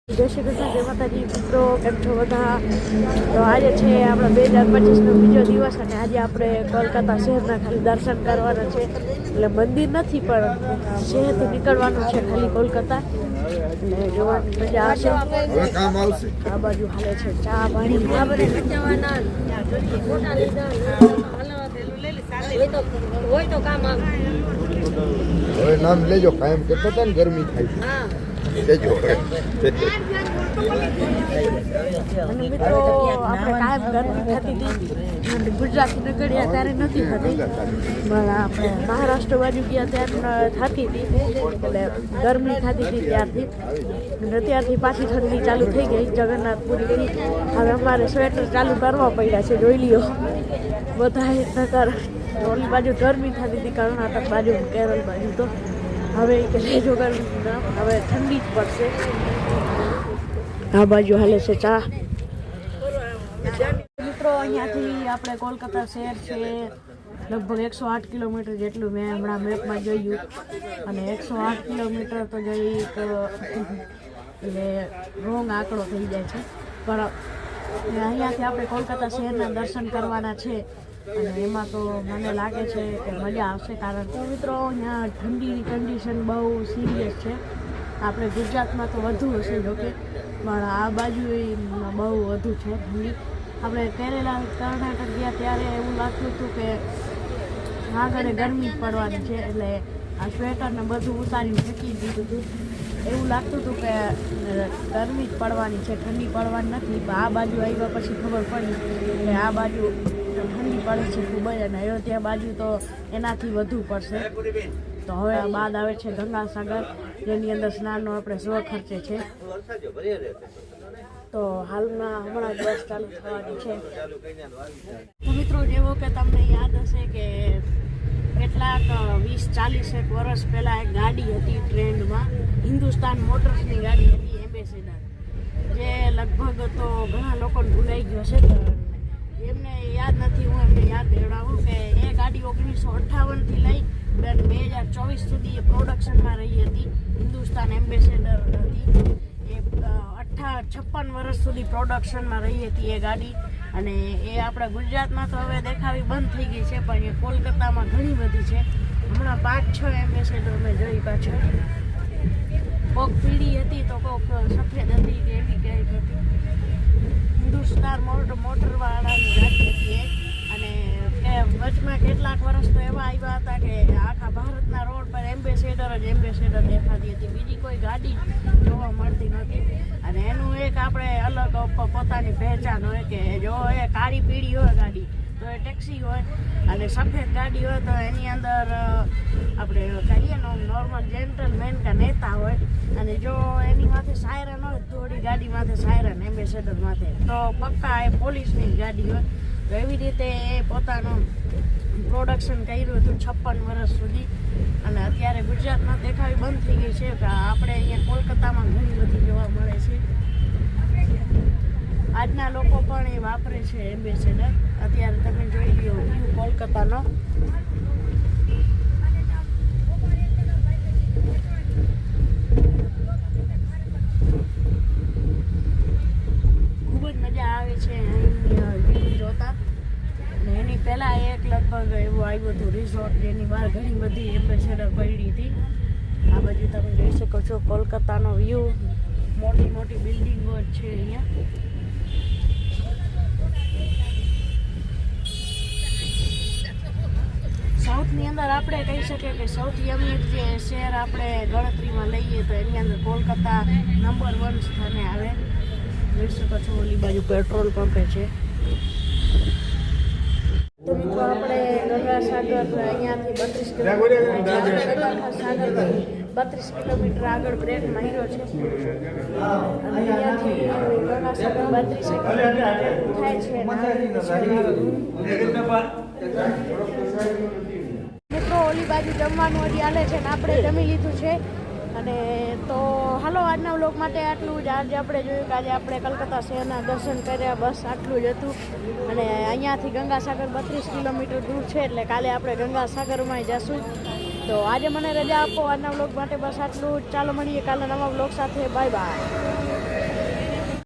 જય શ્રી કૃષ્ણ, જય માતાજી મિત્રો, કેમ છો બધા? તો આજે છે આપણા 2025નો બીજો દિવસ અને આજે આપણે કોલકાતા શહેરના ખાલી દર્શન કરવાના છે. એટલે મંદિર નથી પણ શહેરથી નીકળવાનું છે ખાલી કોલકાતા, એટલે જોવાની મજા આવશે. આ બાજુ હાલે છે ચા પાણી. નામ લેજો, કાયમ કેટલો હતા ને ગરમી થાય લેજો. અને મિત્રો આપણે કાયમ ગરમી થતી હતી, ગુજરાતથી નીકળ્યા ત્યારે નથી થતી, પણ આપણે મહારાષ્ટ્ર બાજુ ગયા ત્યારે થતી હતી, એટલે ગરમી થતી હતી ત્યારથી. અને ત્યારથી પાછી ઠંડી ચાલુ થઈ ગઈ જગન્નાથપુરીથી. હવે અમારે સ્વેટર ચાલુ કરવા પડ્યા છે, જોઈ લ્યો બધા. નકર ઓલી બાજુ ગરમી થતી હતી કર્ણાટક બાજુ, કેરળ બાજુ, તો હવે કે લેજો ગરમી, હવે ઠંડી જ પડશે. આ બાજુ હાલે છે ચા. મિત્રો અહીંયાથી આપણે કોલકાતા શહેર છે લગભગ 108 કિલોમીટર જેટલું મેં હમણાં મેપમાં જોયું, અને 108 કિલોમીટર તો જઈ એટલે રોંગ આંકડો થઈ જાય છે. પણ અહીંયાથી આપણે કોલકાતા શહેરના દર્શન કરવાના છે, અને એમાં તો મને લાગે છે કે મજા આવશે. કારણ કે મિત્રો અહીંયા ઠંડીની કન્ડિશન બહુ સિરિયસ છે. આપણે ગુજરાતમાં તો વધુ હશે જોકે, પણ આ બાજુ બહુ વધુ છે ઠંડી. આપણે કેરેલા કર્ણાટક ગયા ત્યારે એવું લાગતું હતું કે આગળ ગરમી જ પડવાની છે, એટલે આ સ્વેટરને બધું ઉતારીને ફેંકી દીધું હતું. એવું લાગતું હતું કે ગરમી જ પડવાની છે, ઠંડી પડવાની નથી. પણ આ બાજુ આવ્યા પછી ખબર પડી કે આ બાજુ ઠંડી પડે છે ખૂબ જ, અને અયોધ્યા બાજુ તો એનાથી વધુ પડશે. તો હવે આ બાદ આવે છે ગંગાસાગર, જેની અંદર સ્નાનનો આપણે સ્વખર્ચે છે. તો હાલમાં હમણાં જ બસ ચાલુ થવાની છે. તો મિત્રો જેવો કે તમને યાદ હશે કે કેટલાક 20-40 વર્ષ પહેલાં એક ગાડી હતી ટ્રેન્ડમાં, હિન્દુસ્તાન મોટર્સની ગાડી હતી, એમ્બેસેડર, જે લગભગ તો ઘણા લોકોને ભૂલાઈ ગયો છે. એમને યાદ નથી, હું એમને યાદ દેવડાવું કે એ ગાડી 1958થી લઈ 2024 સુધી એ પ્રોડક્શનમાં રહી હતી. હિન્દુસ્તાન એમ્બેસેડર હતી એ 56 વર્ષ સુધી પ્રોડક્શનમાં રહી હતી એ ગાડી. અને એ આપણા ગુજરાતમાં તો હવે દેખાવી બંધ થઈ ગઈ છે, પણ એ કોલકાતામાં ઘણી બધી છે. હમણાં 5-6 એમ્બેસેડર મેં જોઈ પાછળ. કોક પીળી હતી તો કોક સફેદ હતી કે એવી કંઈક હતી. હિન્દુસ્તાન મોટરવાળાની ગાડી હતી એ. અને વચમાં કેટલાક વર્ષ તો એવા આવ્યા હતા કે આખા ભારતના રોડ પર એમ્બેસેડર દેખાતી હતી, બીજી કોઈ ગાડી જોવા મળતી નહોતી. અને એનું એક આપણે અલગ પોતાની પહેચાન હોય કે જો એ કાળી પીળી હોય ગાડી તો એ ટેક્સી હોય, અને સફેદ ગાડી હોય તો એની અંદર આપણે કહીએ ને નોર્મલ જેન્ટલમેન કે નેતા હોય. અને જો એની માથે સાયરન હોય, થોડી ગાડી માથે સાયરન, એમ્બેસેડર માથે તો પક્કા એ પોલીસની ગાડી હોય. તો એવી રીતે એ પોતાનું પ્રોડક્શન કર્યું હતું 56 વર્ષ સુધી. અને અત્યારે ગુજરાતમાં દેખાવી બંધ થઈ ગઈ છે. આપણે અહીંયા કોલકાતામાં ઘણી બધી જોવા મળે છે. આજના લોકો પણ એ વાપરે છે એમ્બેસેડર. અત્યારે તમે જોઈ લો વ્યૂ કોલકાતાનો. ખૂબ જ મજા આવે છે અહીં જોતા. અને એની પહેલાં એક લગભગ એવું આવ્યું હતું રિઝોર્ટ, જેની બહાર ઘણી બધી એમ્બેસેડર પડી હતી. આ બાજુ તમે જોઈ શકો છો કોલકાતાનો વ્યૂ. મોટી મોટી બિલ્ડિંગો છે અહીંયા. સાઉથની અંદર આપણે કહી શકીએ કે સૌથી અમીર જે શહેર આપણે ગણતરીમાં લઈએ તો એની અંદર કોલકાતા નંબર 1 સ્થાને આવે. જોઈ શકો છો ઓલી બાજુ પેટ્રોલ પંપે છે. તો મિત્રો આપણે ગંગાસાગર અહીંયાથી 32 કિલોમીટર આગળ બ્રેક માર્યો છે. અને અહીંયાથી ગંગાસાગર 32 કિલોમીટર થાય છે. મિત્રો ઓલી બાજુ જમવાનું હજી હાલે છે ને આપણે જમી લીધું છે. અને તો હાલો આજના વ્લોગ માટે આટલું જ. આજે આપણે જોયું કે આજે આપણે કલકત્તા શહેરના દર્શન કર્યા, બસ આટલું જ હતું. અને અહીંયાથી ગંગાસાગર 32 કિલોમીટર દૂર છે, એટલે કાલે આપણે ગંગાસાગરમાં જશું. તો આજે મને રજા આપો. આજના વ્લોગ માટે બસ આટલું જ. ચાલો મળીએ કાલે નવા વ્લોગ સાથે. Bye bye.